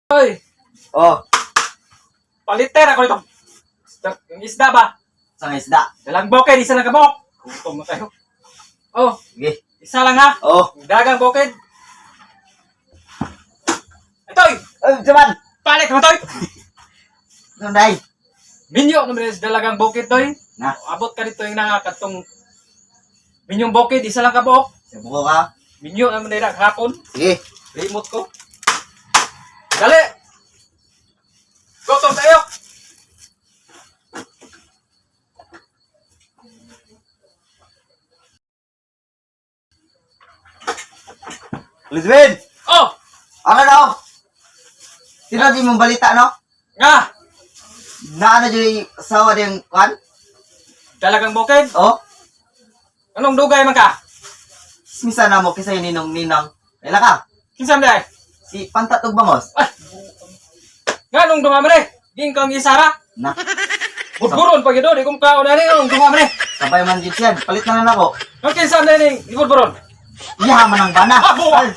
Hoy, Oh, paliter ako nito. Yung isda ba? sa isda. Dalang bukid, isa lang kabok. Gutom na tayo. Oh, Sige. isa lang ha. Oh. Dagang bukid. Itoy, Ay, saman. palit mo toy. Ano day? Minyo naman sa dalagang bukid toy. Na, Abot ka dito yung nakakatong minyong bukid, isa lang kabok. sabuko ka. Minyo naman nila hapon. Sige. Remote ko. Dali! Gutom tayo! Lizwin! Oh! Ano na oh? Sino di mong balita, no? Nga! Na ano dyan yung asawa din kwan? Dalagang bukid? Oh? Anong dugay man ka? Smisa na mo kisa yung ninong-ninang. Kailan ka? Kinsam day? Si Pantatog Bangos. Ay! Nga nung dumamre? Ging kang isara? Na, Burburon pag ito, di kong kaon na rin nung dumamre. sabay man dyan siya. Palit na lang ako. Ang kinsam day ning burburon? Iyaman ang bana. Ah, buwa! Ay,